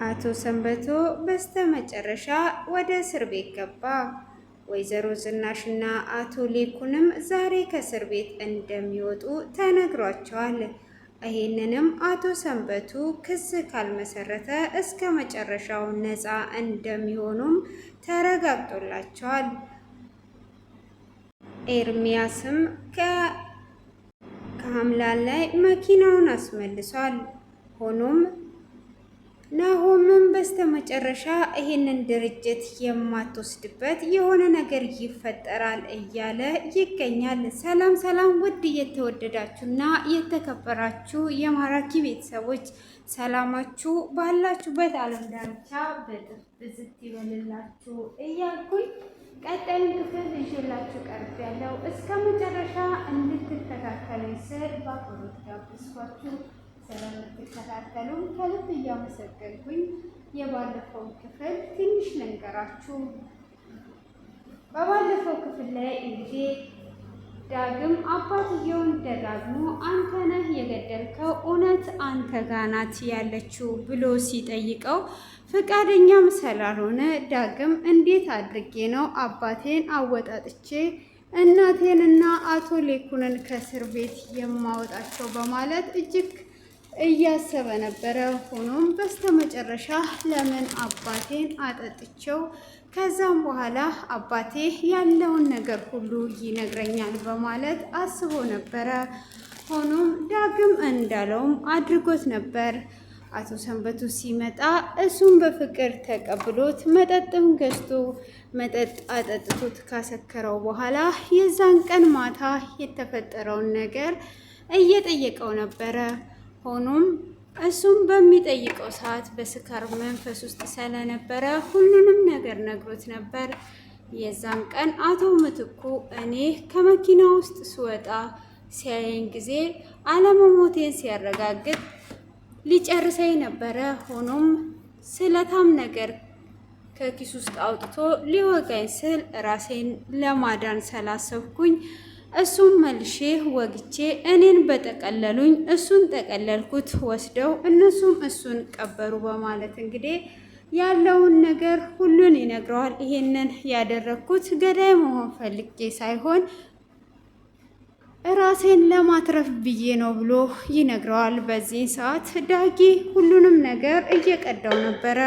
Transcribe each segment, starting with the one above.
አቶ ሰንበቶ በስተመጨረሻ ወደ እስር ቤት ገባ። ወይዘሮ ዝናሽና አቶ ሌኩንም ዛሬ ከእስር ቤት እንደሚወጡ ተነግሯቸዋል። ይህንንም አቶ ሰንበቱ ክስ ካልመሰረተ እስከ መጨረሻው ነፃ እንደሚሆኑም ተረጋግጦላቸዋል። ኤርሚያስም ከሀምላል ላይ መኪናውን አስመልሷል። ሆኖም ናሆምም በስተመጨረሻ ይህንን ድርጅት የማትወስድበት የሆነ ነገር ይፈጠራል እያለ ይገኛል። ሰላም ሰላም! ውድ የተወደዳችሁና የተከበራችሁ የማራኪ ቤተሰቦች ሰላማችሁ ባላችሁበት ዓለም ዳርቻ ብዝት ይበልላችሁ እያልኩኝ ቀጣዩን ክፍል ይዤላችሁ ቀርብ ያለው እስከ መጨረሻ እንድትከታተሉኝ ስል በአክብሮት ጋብዝኳችሁ። ስለምትከታተሉን ከልብ እያመሰገንኩኝ የባለፈው ክፍል ትንሽ ልንገራችሁ። በባለፈው ክፍል ላይ እንግዲህ ዳግም አባትየውን ደጋግሞ አንተ ነህ የገደልከው፣ እውነት አንተ ጋር ናት ያለችው ብሎ ሲጠይቀው ፈቃደኛም ስላልሆነ ዳግም እንዴት አድርጌ ነው አባቴን አወጣጥቼ እናቴንና አቶ ሌኩንን ከእስር ቤት የማወጣቸው በማለት እጅግ እያሰበ ነበረ። ሆኖም በስተመጨረሻ ለምን አባቴን አጠጥቸው ከዛም በኋላ አባቴ ያለውን ነገር ሁሉ ይነግረኛል በማለት አስቦ ነበረ። ሆኖም ዳግም እንዳለውም አድርጎት ነበር። አቶ ሰንበቱ ሲመጣ እሱም በፍቅር ተቀብሎት መጠጥም ገዝቶ መጠጥ አጠጥቶት ካሰከረው በኋላ የዛን ቀን ማታ የተፈጠረውን ነገር እየጠየቀው ነበረ። ሆኖም እሱም በሚጠይቀው ሰዓት በስካር መንፈስ ውስጥ ስለነበረ ሁሉንም ነገር ነግሮት ነበር። የዛን ቀን አቶ ምትኩ እኔ ከመኪና ውስጥ ስወጣ ሲያየኝ ጊዜ አለመሞቴን ሲያረጋግጥ ሊጨርሰኝ ነበረ። ሆኖም ስለታም ነገር ከኪስ ውስጥ አውጥቶ ሊወጋኝ ስል ራሴን ለማዳን ስላሰብኩኝ እሱን መልሼ ወግቼ እኔን በጠቀለሉኝ፣ እሱን ጠቀለልኩት ወስደው እነሱም እሱን ቀበሩ በማለት እንግዲህ ያለውን ነገር ሁሉን ይነግረዋል። ይሄንን ያደረግኩት ገዳይ መሆን ፈልጌ ሳይሆን ራሴን ለማትረፍ ብዬ ነው ብሎ ይነግረዋል። በዚህ ሰዓት ዳጊ ሁሉንም ነገር እየቀዳው ነበረ።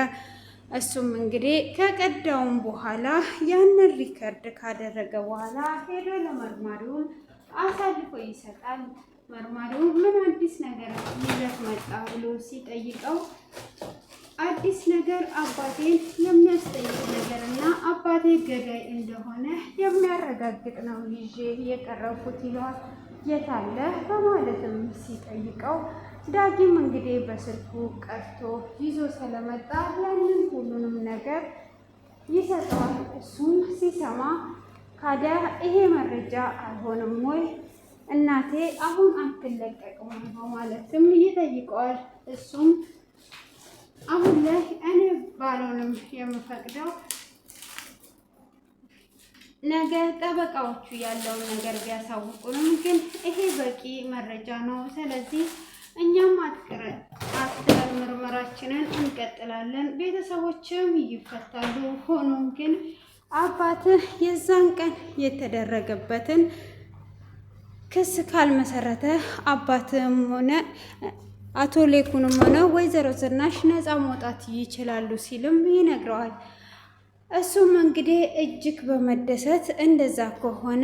እሱም እንግዲህ ከቀዳውም በኋላ ያንን ሪከርድ ካደረገ በኋላ ሄዶ ለመርማሪውን አሳልፎ ይሰጣል። መርማሪው ምን አዲስ ነገር ይዘት መጣ ብሎ ሲጠይቀው አዲስ ነገር አባቴን የሚያስጠይቅ ነገር እና አባቴ ገዳይ እንደሆነ የሚያረጋግጥ ነው ይዤ የቀረብኩት ይለዋል። የታለ በማለትም ሲጠይቀው ዳጊም እንግዲህ በስልኩ ቀርቶ ይዞ ስለመጣ ያንን ሁሉንም ነገር ይሰጠዋል። እሱም ሲሰማ ካዲያ ይሄ መረጃ አይሆንም ወይ እናቴ አሁን አትለቀቅም በማለትም ይጠይቀዋል። እሱም አሁን ላይ እኔ ባልሆንም የምፈቅደው ነገ ጠበቃዎቹ ያለውን ነገር ቢያሳውቁንም ግን ይሄ በቂ መረጃ ነው። ስለዚህ እኛም አትክረን ምርመራችንን እንቀጥላለን፣ ቤተሰቦችም ይፈታሉ። ሆኖም ግን አባትህ የዛን ቀን የተደረገበትን ክስ ካልመሰረተ አባትም ሆነ አቶ ሌኩንም ሆነ ወይዘሮ ዝናሽ ነፃ መውጣት ይችላሉ ሲልም ይነግረዋል። እሱም እንግዲህ እጅግ በመደሰት እንደዛ ከሆነ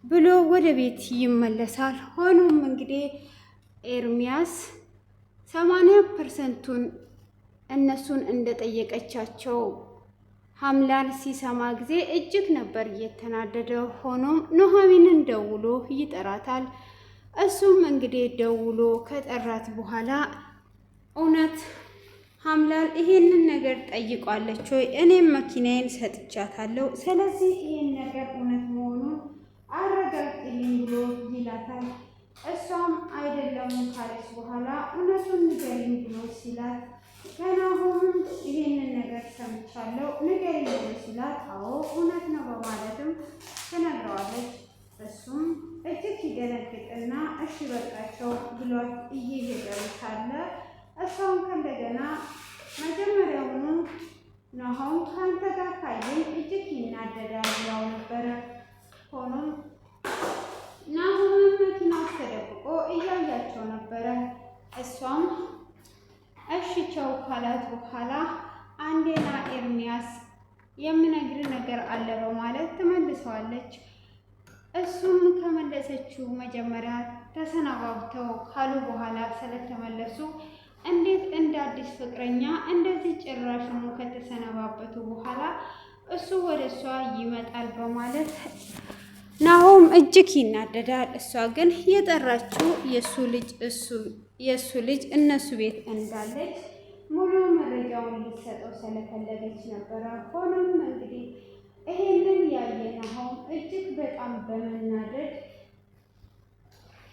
ብሎ ወደ ቤት ይመለሳል። ሆኖም እንግዲህ ኤርሚያስ 80%ቱን እነሱን እንደጠየቀቻቸው ሀምላል ሲሰማ ጊዜ እጅግ ነበር እየተናደደው። ሆኖም ኑሐሚንን ደውሎ ይጠራታል። እሱም እንግዲህ ደውሎ ከጠራት በኋላ እውነት ሀምላል ይሄንን ነገር ጠይቋለች ወይ? እኔም መኪናዬን ሰጥቻታለሁ። ስለዚህ ይሄን ነገር እውነት መሆኑን አረጋግጥልኝ ብሎ ይላታል። እሷም አይደለም ካለች በኋላ እውነቱን ንገሪኝ ብሎ ሲላት ከናሆምም ይሄንን ነገር ሰምቻለሁ ንገሪኝ ብሎ ሲላት አዎ እውነት ነው በማለትም ትነግረዋለች። እሱም እጅግ ይደነግጥና እሺ በቃቸው ብሏት እየሄደ ሳለ እሷም ከእንደገና ቻው ካላት በኋላ አንዴና ኤርሚያስ የምነግር ነገር አለ በማለት ትመልሰዋለች። እሱም ከመለሰችው መጀመሪያ ተሰናባብተው ካሉ በኋላ ስለተመለሱ እንዴት እንደ አዲስ ፍቅረኛ እንደዚህ ጭራሽኑ ከተሰነባበቱ በኋላ እሱ ወደ እሷ ይመጣል በማለት ናሆም እጅግ ይናደዳል። እሷ ግን የጠራችው የእሱ ልጅ እነሱ ቤት እንዳለች ሙሉ መረጃውን ልትሰጠው ስለፈለገች ነበረ። ሆኖም እንግዲህ ይሄንን ያየ ናሆም እጅግ በጣም በመናደድ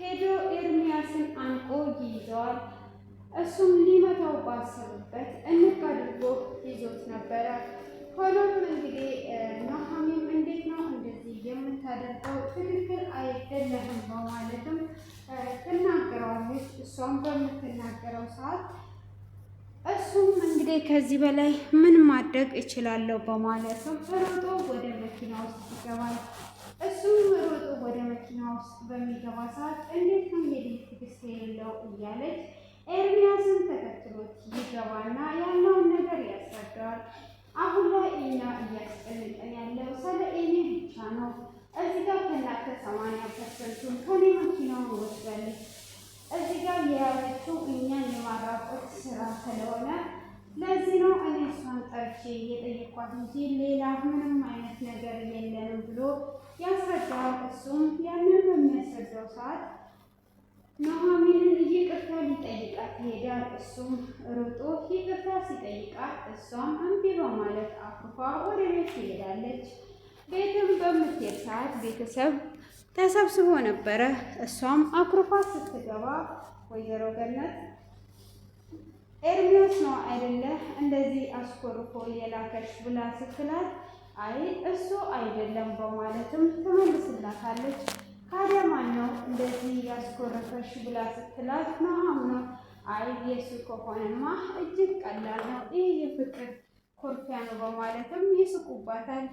ሄዶ ኤርሚያስን አንቆ ይይዘዋል። እሱም ሊመታው ባሰቡበት እንቅ አድርጎ ይዞት ነበረ። ሆኖም እንግዲህ ኑሃሚን እንዴት ነው እንደዚህ የምታደርገው? ትክክል አይደለህም በማለትም ትናገረዋለች። እሷም በምትናገረው ሰዓት እሱም እንግዲህ ከዚህ በላይ ምን ማድረግ እችላለሁ በማለትም ሮጦ ወደ መኪና ውስጥ ይገባል። እሱም ሮጦ ወደ መኪና ውስጥ በሚገባ ሰዓት እንዴት ነው የቤት ትዕግስት የሌለው እያለች ኤርሚያስን ተከትሎት ይገባና ያለውን ነገር ያስረዳዋል። አሁን ላይ እኛ እያስጨነቀን ያለው ስለ ኤሚ ብቻ ነው። እዚህ ጋር ከእናንተ 80%ቱን ከኔ መኪናውን ወስዳለች። እዚህ ጋር የያዘችው እኛን የማራቆት ስራ ስለሆነ ለዚህ ነው እኔ እሷን ጠርቼ የጠየኳት እንጂ ሌላ ምንም አይነት ነገር የለንም ብሎ ያስረዳዋል። እሱም ያንን በሚያስረዳው ሰዓት ኑሃሚንን ይቅርታ ሊጠይቃት ይሄዳል። እሱም ሮጦ ይቅርታ ሲጠይቃት እሷም እምቢ በማለት አኩርፋ ወደ ቤት ትሄዳለች። ቤትም በምትሄድ ሰዓት ቤተሰብ ተሰብስቦ ነበረ። እሷም አኩርፋ ስትገባ ወይዘሮ ገነት ኤርሚያስ ነው አይደለ እንደዚህ አስኮርፎ የላከሽ ብላ ስትላት አይ እሱ አይደለም በማለትም ትመልስላታለች። ታዲያ ማን ነው እንደዚህ ያስኮረፈሽ ብላ ስትላት ናሆም ነው። አይ የሱ ከሆነማ እጅግ ቀላል ነው፣ ይህ የፍቅር ኮርፊያ ነው በማለትም ይስቁባታል።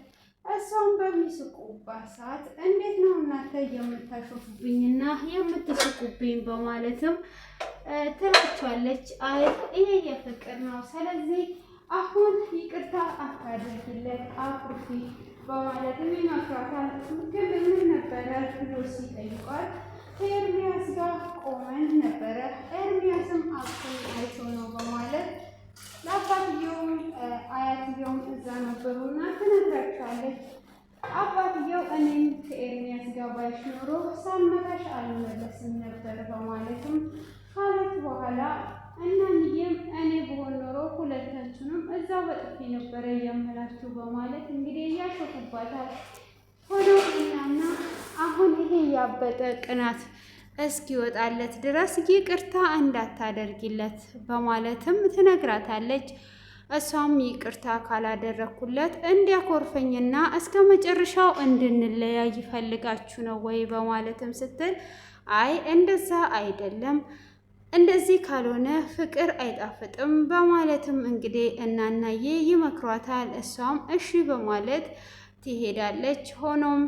እሷም በሚስቁባት ሰዓት እንዴት ነው እናንተ የምታሾፉብኝና የምትስቁብኝ በማለትም ትላቸዋለች። አይ ይሄ የፍቅር ነው፣ ስለዚህ አሁን ይቅርታ አታድርጊለት አኩርፊ በማለትም ይመክራታል። ግን ምን ነበረ ብሎ ሲጠይቋት ከኤርሚያስ ጋር ቆመን ነበረ፣ ኤርሚያስም አኩን አይቶ ነው በማለት ለአባትየውም አያትየውም እዛ ነበሩና ትነግራቸዋለች። አባትየው እኔም ከኤርሚያስ ጋር ባይሽ ኖሮ ሳመታሽ አልመለስም ነበር በማለትም ካለት በኋላ እናንዬም እኔ በሆን ኖሮ ሁለታችንም እዛው በጥፊ ነበረ የምላችሁ በማለት እንግዲህ እያሾፉባታል። ሆኖ እናና አሁን ይሄ ያበጠ ቅናት እስኪወጣለት ድረስ ይቅርታ እንዳታደርጊለት በማለትም ትነግራታለች። እሷም ይቅርታ ካላደረኩለት እንዲያኮርፈኝና እስከ መጨረሻው እንድንለያይ ይፈልጋችሁ ነው ወይ በማለትም ስትል አይ እንደዛ አይደለም፣ እንደዚህ ካልሆነ ፍቅር አይጣፍጥም በማለትም እንግዲህ እናናዬ ይመክሯታል። እሷም እሺ በማለት ትሄዳለች። ሆኖም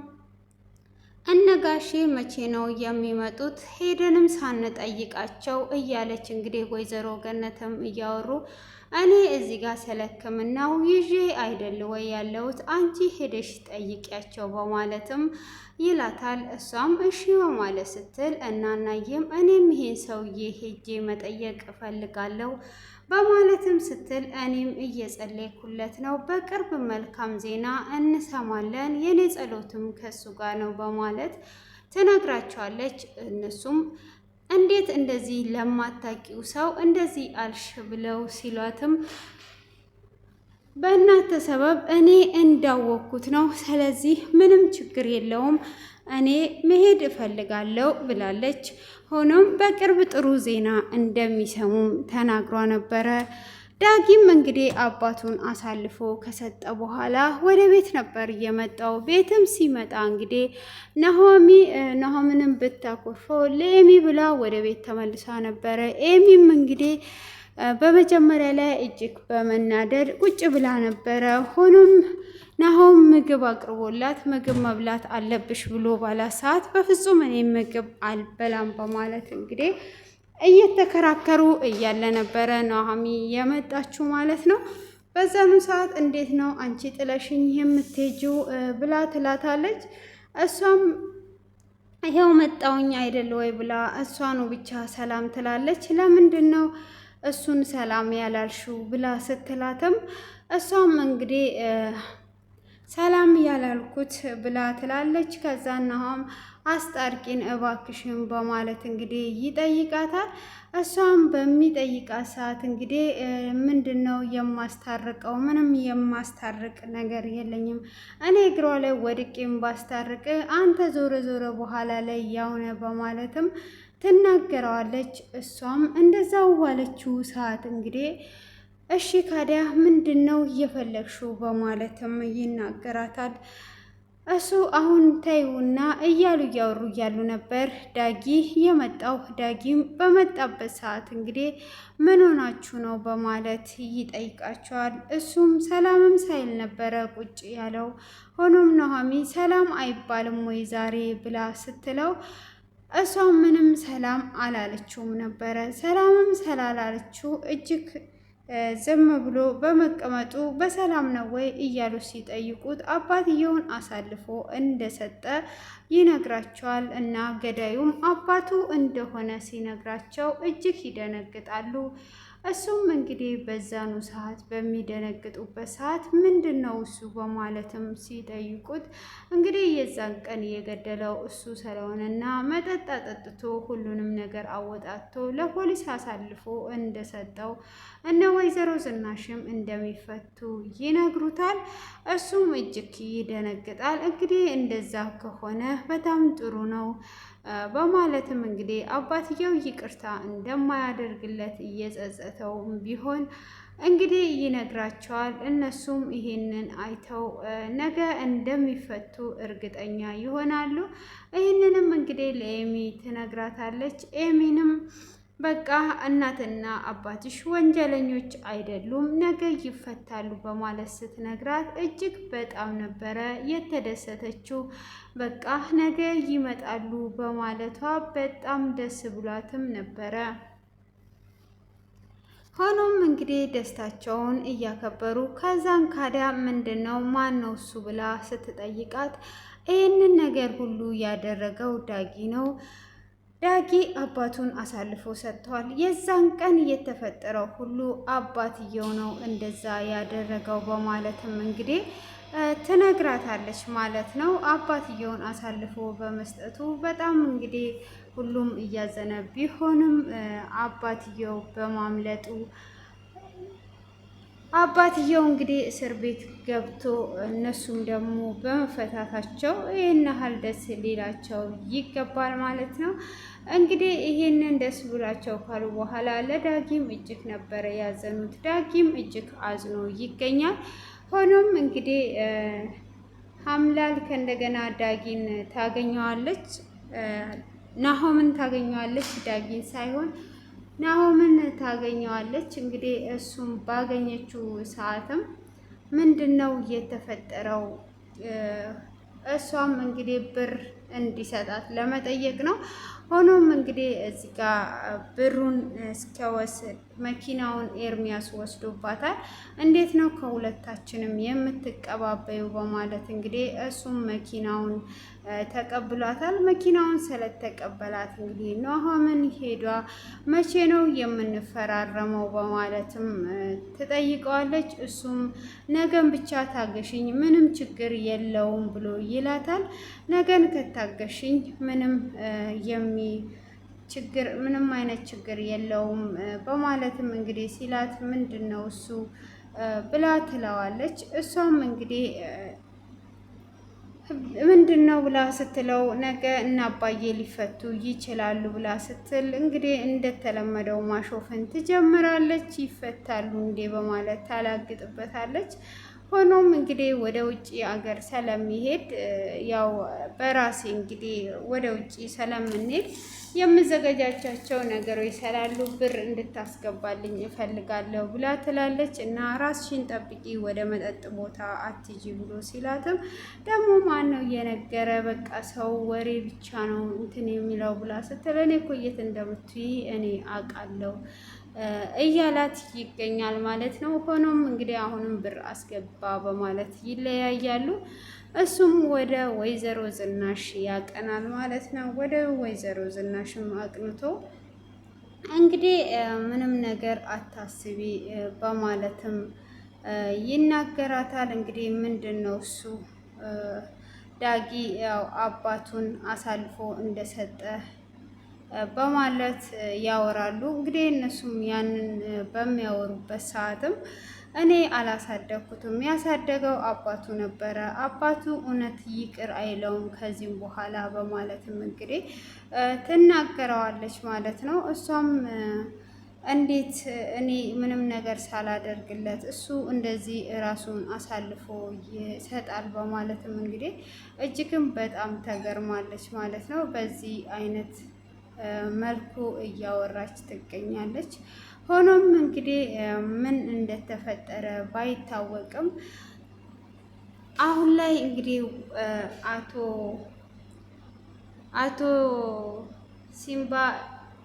እነጋሼ መቼ ነው የሚመጡት? ሄደንም ሳንጠይቃቸው እያለች እንግዲህ ወይዘሮ ገነትም እያወሩ እኔ እዚህ ጋር ስለሕክምናው ይዤ አይደል ወይ ያለሁት አንቺ ሄደሽ ጠይቂያቸው በማለትም ይላታል። እሷም እሺ በማለት ስትል እናናዬም እኔም ይሄን ሰውዬ ሄጄ መጠየቅ እፈልጋለሁ በማለትም ስትል እኔም እየጸለይኩለት ነው፣ በቅርብ መልካም ዜና እንሰማለን፣ የኔ ጸሎትም ከሱ ጋር ነው በማለት ትነግራቸዋለች። እነሱም እንዴት እንደዚህ ለማታውቂው ሰው እንደዚህ አልሽ ብለው ሲሏትም በእናንተ ሰበብ እኔ እንዳወቅኩት ነው፣ ስለዚህ ምንም ችግር የለውም እኔ መሄድ እፈልጋለሁ ብላለች። ሆኖም በቅርብ ጥሩ ዜና እንደሚሰሙም ተናግሯ ነበረ። ዳጊም እንግዲህ አባቱን አሳልፎ ከሰጠ በኋላ ወደ ቤት ነበር የመጣው። ቤትም ሲመጣ እንግዲህ ኑሃሚንም ብታኮርፈው ለኤሚ ብላ ወደ ቤት ተመልሳ ነበረ። ኤሚም እንግዲህ በመጀመሪያ ላይ እጅግ በመናደድ ቁጭ ብላ ነበረ። ሆኖም ናሆም ምግብ አቅርቦላት ምግብ መብላት አለብሽ ብሎ ባላ ሰዓት በፍጹም እኔ ምግብ አልበላም በማለት እንግዲህ እየተከራከሩ እያለ ነበረ ኑሃሚ የመጣችው ማለት ነው። በዛኑ ሰዓት እንዴት ነው አንቺ ጥለሽኝ የምትሄጂው ብላ ትላታለች። እሷም ይሄው መጣውኝ አይደል ወይ ብላ እሷኑ ብቻ ሰላም ትላለች። ለምንድን ነው እሱን ሰላም ያላልሽው ብላ ስትላትም እሷም እንግዲህ ሰላም ያላልኩት ብላ ትላለች። ከዛ ናሆም አስጣርቂን እባክሽን በማለት እንግዲህ ይጠይቃታል። እሷም በሚጠይቃት ሰዓት እንግዲህ ምንድን ነው የማስታርቀው? ምንም የማስታርቅ ነገር የለኝም። እኔ እግሯ ላይ ወድቄም ባስታርቅ አንተ ዞረ ዞረ በኋላ ላይ ያውነ በማለትም ትናገረዋለች። እሷም እንደዛው ባለችው ሰዓት እንግዲህ እሺ ካዲያ ምንድን ነው እየፈለግሽው በማለትም ይናገራታል። እሱ አሁን ተይውና እያሉ እያወሩ እያሉ ነበር ዳጊ የመጣው። ዳጊም በመጣበት ሰዓት እንግዲህ ምን ሆናችሁ ነው በማለት ይጠይቃቸዋል። እሱም ሰላምም ሳይል ነበረ ቁጭ ያለው። ሆኖም ኑሃሚ ሰላም አይባልም ወይ ዛሬ ብላ ስትለው እሷ ምንም ሰላም አላለችውም ነበረ። ሰላምም ስላላለችው እጅግ ዝም ብሎ በመቀመጡ በሰላም ነው ወይ እያሉ ሲጠይቁት አባትየውን አሳልፎ እንደሰጠ ይነግራቸዋል። እና ገዳዩም አባቱ እንደሆነ ሲነግራቸው እጅግ ይደነግጣሉ። እሱም እንግዲህ በዛኑ ሰዓት በሚደነግጡበት ሰዓት ምንድን ነው እሱ በማለትም ሲጠይቁት እንግዲህ የዛን ቀን የገደለው እሱ ስለሆነና መጠጥ አጠጥቶ ሁሉንም ነገር አወጣቶ ለፖሊስ አሳልፎ እንደሰጠው እነ ወይዘሮ ዝናሽም እንደሚፈቱ ይነግሩታል። እሱም እጅግ ይደነግጣል። እንግዲህ እንደዛ ከሆነ በጣም ጥሩ ነው በማለትም እንግዲህ አባትየው ይቅርታ እንደማያደርግለት እየጸጸተውም ቢሆን እንግዲህ ይነግራቸዋል። እነሱም ይሄንን አይተው ነገ እንደሚፈቱ እርግጠኛ ይሆናሉ። ይህንንም እንግዲህ ለኤሚ ትነግራታለች። ኤሚንም በቃ እናትና አባትሽ ወንጀለኞች አይደሉም፣ ነገ ይፈታሉ በማለት ስትነግራት እጅግ በጣም ነበረ የተደሰተችው። በቃ ነገ ይመጣሉ በማለቷ በጣም ደስ ብሏትም ነበረ። ሆኖም እንግዲህ ደስታቸውን እያከበሩ ከዛን ካዲያ ምንድን ነው ማን ነው እሱ ብላ ስትጠይቃት ይህንን ነገር ሁሉ ያደረገው ዳጊ ነው። ዳጊ አባቱን አሳልፎ ሰጥቷል። የዛን ቀን የተፈጠረው ሁሉ አባትየው ነው እንደዛ ያደረገው በማለትም እንግዲህ ትነግራታለች ማለት ነው። አባትየውን አሳልፎ በመስጠቱ በጣም እንግዲህ ሁሉም እያዘነ ቢሆንም አባትየው በማምለጡ አባትየው እንግዲህ እስር ቤት ገብቶ እነሱም ደግሞ በመፈታታቸው ይህን ያህል ደስ ሊላቸው ይገባል ማለት ነው። እንግዲህ ይሄንን ደስ ብሏቸው ካሉ በኋላ ለዳጊም እጅግ ነበረ ያዘኑት። ዳጊም እጅግ አዝኖ ይገኛል። ሆኖም እንግዲህ ሀምላል ከእንደገና ዳጊን ታገኘዋለች፣ ናሆምን ታገኘዋለች፣ ዳጊን ሳይሆን ናሆምን ታገኘዋለች። እንግዲህ እሱም ባገኘችው ሰዓትም ምንድን ነው የተፈጠረው? እሷም እንግዲህ ብር እንዲሰጣት ለመጠየቅ ነው። ሆኖም እንግዲህ እዚህ ጋር ብሩን እስከወስድ መኪናውን ኤርሚያስ ወስዶባታል። እንዴት ነው ከሁለታችንም የምትቀባበዩ በማለት እንግዲህ እሱም መኪናውን ተቀብሏታል። መኪናውን ስለተቀበላት እንግዲህ ኑሃምን ሄዷ መቼ ነው የምንፈራረመው በማለትም ትጠይቀዋለች። እሱም ነገን ብቻ ታገሽኝ ምንም ችግር የለውም ብሎ ይላታል። ነገን ከታገሽኝ ምንም አይነት ችግር የለውም በማለትም እንግዲህ ሲላት ምንድን ነው እሱ ብላ ትለዋለች። እሷም እንግዲህ ምንድን ነው ብላ ስትለው ነገ እና አባዬ ሊፈቱ ይችላሉ ብላ ስትል እንግዲህ እንደተለመደው ማሾፍን ትጀምራለች። ይፈታሉ እንዴ በማለት ታላግጥበታለች። ሆኖም እንግዲህ ወደ ውጭ አገር ስለሚሄድ ያው በራሴ እንግዲህ ወደ ውጭ ስለምንሄድ የምዘገጃጃቸው ነገሮች ስላሉ ብር እንድታስገባልኝ እፈልጋለሁ ብላ ትላለች። እና ራስሽን ጠብቂ፣ ወደ መጠጥ ቦታ አትጂ ብሎ ሲላትም ደግሞ ማን ነው እየነገረ በቃ ሰው ወሬ ብቻ ነው እንትን የሚለው ብላ ስትል እኔ እኮ የት እንደምትይ እኔ አውቃለሁ እያላት ይገኛል ማለት ነው። ሆኖም እንግዲህ አሁንም ብር አስገባ በማለት ይለያያሉ። እሱም ወደ ወይዘሮ ዝናሽ ያቀናል ማለት ነው። ወደ ወይዘሮ ዝናሽም አቅንቶ እንግዲህ ምንም ነገር አታስቢ በማለትም ይናገራታል። እንግዲህ ምንድን ነው እሱ ዳጊ ያው አባቱን አሳልፎ እንደሰጠ በማለት ያወራሉ። እንግዲህ እነሱም ያንን በሚያወሩበት ሰዓትም እኔ አላሳደግኩትም ያሳደገው አባቱ ነበረ፣ አባቱ እውነት ይቅር አይለውም ከዚህም በኋላ በማለትም እንግዲህ ትናገረዋለች ማለት ነው። እሷም እንዴት እኔ ምንም ነገር ሳላደርግለት እሱ እንደዚህ ራሱን አሳልፎ ይሰጣል በማለትም እንግዲህ እጅግም በጣም ተገርማለች ማለት ነው። በዚህ አይነት መልኩ እያወራች ትገኛለች። ሆኖም እንግዲህ ምን እንደተፈጠረ ባይታወቅም አሁን ላይ እንግዲህ አቶ ሲምባ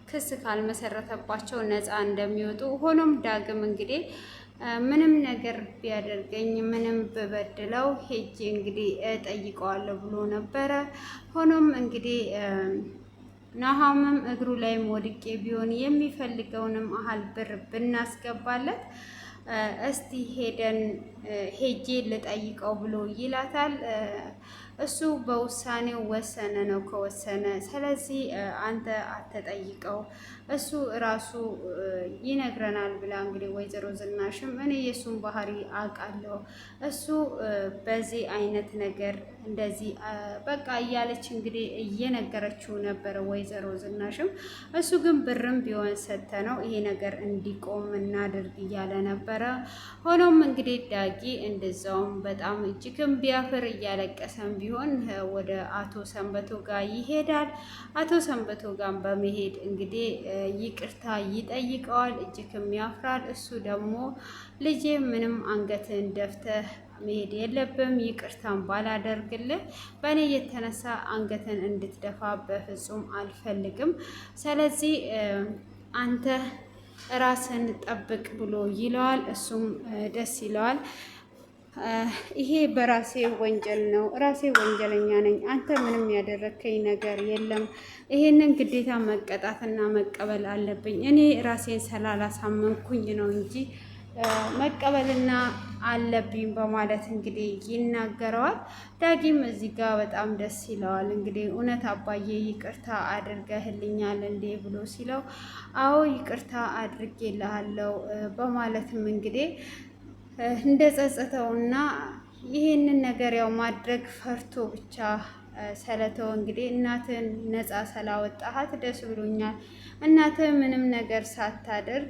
ክስ ካልመሰረተባቸው ነፃ እንደሚወጡ፣ ሆኖም ዳግም እንግዲህ ምንም ነገር ቢያደርገኝ ምንም ብበድለው ሄጄ እንግዲህ እጠይቀዋለሁ ብሎ ነበረ። ሆኖም እንግዲህ ናሆምም እግሩ ላይም ወድቄ ቢሆን የሚፈልገውንም አህል ብር ብናስገባለት እስቲ ሄጄ ልጠይቀው ብሎ ይላታል። እሱ በውሳኔው ወሰነ ነው ከወሰነ፣ ስለዚህ አንተ አትጠይቀው እሱ ራሱ ይነግረናል ብላ እንግዲህ ወይዘሮ ዝናሽም እኔ የእሱን ባህሪ አውቃለሁ፣ እሱ በዚህ አይነት ነገር እንደዚህ በቃ እያለች እንግዲህ እየነገረችው ነበረ ወይዘሮ ዝናሽም። እሱ ግን ብርም ቢሆን ሰተ ነው ይሄ ነገር እንዲቆም እናድርግ እያለ ነበረ። ሆኖም እንግዲህ ዳጊ እንደዛውም በጣም እጅግም ቢያፍር እያለቀሰም ቢሆን ወደ አቶ ሰንበቶ ጋር ይሄዳል። አቶ ሰንበቶ ጋር በመሄድ እንግዲህ ይቅርታ ይጠይቀዋል። እጅግም ያፍራል። እሱ ደግሞ ልጄ ምንም አንገትን ደፍተህ መሄድ የለብም፣ ይቅርታን ባላደርግልህ በእኔ የተነሳ አንገትን እንድትደፋ በፍጹም አልፈልግም። ስለዚህ አንተ ራስን ጠብቅ ብሎ ይለዋል። እሱም ደስ ይለዋል። ይሄ በራሴ ወንጀል ነው፣ ራሴ ወንጀለኛ ነኝ፣ አንተ ምንም ያደረከኝ ነገር የለም፣ ይሄንን ግዴታ መቀጣትና መቀበል አለብኝ፣ እኔ ራሴን ስላላሳመንኩኝ ነው እንጂ መቀበልና አለብኝ በማለት እንግዲህ ይናገረዋል። ዳጊም እዚህ ጋር በጣም ደስ ይለዋል። እንግዲህ እውነት አባዬ ይቅርታ አድርገህልኛል እንዴ ብሎ ሲለው አዎ ይቅርታ አድርጌልሃለሁ በማለትም እንግዲህ እንደ ጸጸተውና ይሄንን ነገር ያው ማድረግ ፈርቶ ብቻ ሰለተው እንግዲህ እናትን ነፃ ስላወጣሃት ደስ ብሎኛል፣ እናትህ ምንም ነገር ሳታደርግ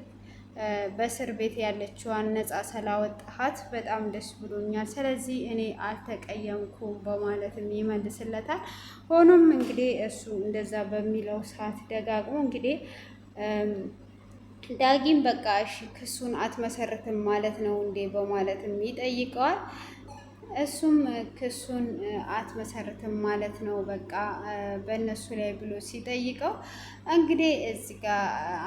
በእስር ቤት ያለችዋን ነፃ ስላወጣሃት በጣም ደስ ብሎኛል፣ ስለዚህ እኔ አልተቀየምኩም በማለትም ይመልስለታል። ሆኖም እንግዲህ እሱ እንደዛ በሚለው ሰዓት ደጋግሞ እንግዲህ ዳጊም በቃ እሺ ክሱን አትመሰርትም ማለት ነው እንዴ በማለትም ይጠይቀዋል። እሱም ክሱን አትመሰርትም ማለት ነው በቃ በእነሱ ላይ ብሎ ሲጠይቀው እንግዲህ እዚህ ጋር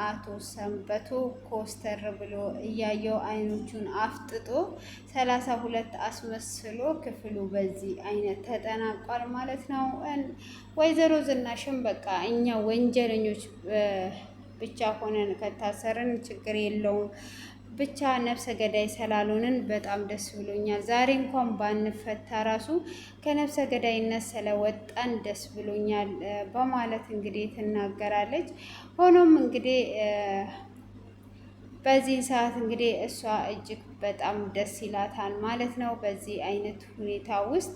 አቶ ሰንበቶ ኮስተር ብሎ እያየው አይኖቹን አፍጥጦ 32 አስመስሎ ክፍሉ በዚህ አይነት ተጠናቋል ማለት ነው። ወይዘሮ ዝናሽም በቃ እኛ ወንጀለኞች ብቻ ሆነን ከታሰርን ችግር የለውም፣ ብቻ ነፍሰ ገዳይ ስላልሆንን በጣም ደስ ብሎኛል። ዛሬ እንኳን ባንፈታ ራሱ ከነፍሰ ገዳይነት ስለወጣን ደስ ብሎኛል በማለት እንግዲህ ትናገራለች። ሆኖም እንግዲህ በዚህ ሰዓት እንግዲህ እሷ እጅግ በጣም ደስ ይላታል ማለት ነው። በዚህ አይነት ሁኔታ ውስጥ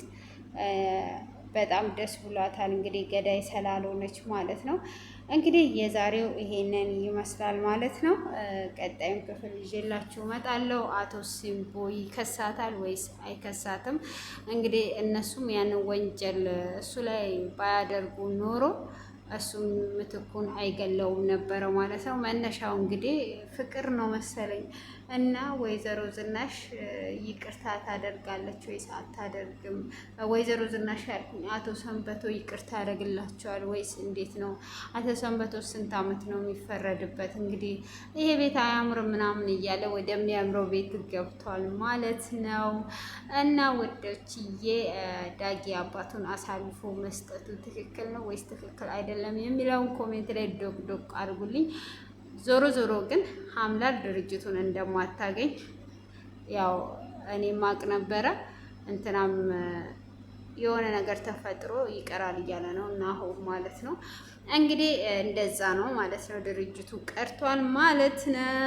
በጣም ደስ ብሏታል እንግዲህ ገዳይ ስላልሆነች ማለት ነው። እንግዲህ የዛሬው ይሄንን ይመስላል ማለት ነው። ቀጣዩን ክፍል ይዤላችሁ እመጣለሁ። አቶ ሲምቦ ይከሳታል ወይስ አይከሳትም? እንግዲህ እነሱም ያንን ወንጀል እሱ ላይ ባያደርጉ ኖሮ እሱም ምትኩን አይገለውም ነበረ ማለት ነው። መነሻው እንግዲህ ፍቅር ነው መሰለኝ እና ወይዘሮ ዝናሽ ይቅርታ ታደርጋለች ወይስ አታደርግም? ወይዘሮ ዝናሽ ያልኩኝ አቶ ሰንበቶ ይቅርታ ያደርግላቸዋል ወይስ እንዴት ነው? አቶ ሰንበቶ ስንት ዓመት ነው የሚፈረድበት? እንግዲህ ይሄ ቤት አያምርም ምናምን እያለ ወደሚያምረው ቤት ገብቷል ማለት ነው። እና ወዶችዬ ዳጊ አባቱን አሳልፎ መስጠቱ ትክክል ነው ወይስ ትክክል አይደለም የሚለውን ኮሜንት ላይ ዶቅ ዶቅ አድርጉልኝ። ዞሮ ዞሮ ግን ሀምላል ድርጅቱን እንደማታገኝ ያው እኔ ማቅ ነበረ። እንትናም የሆነ ነገር ተፈጥሮ ይቀራል እያለ ነው እና አሁን ማለት ነው እንግዲህ እንደዛ ነው ማለት ነው። ድርጅቱ ቀርቷል ማለት ነው።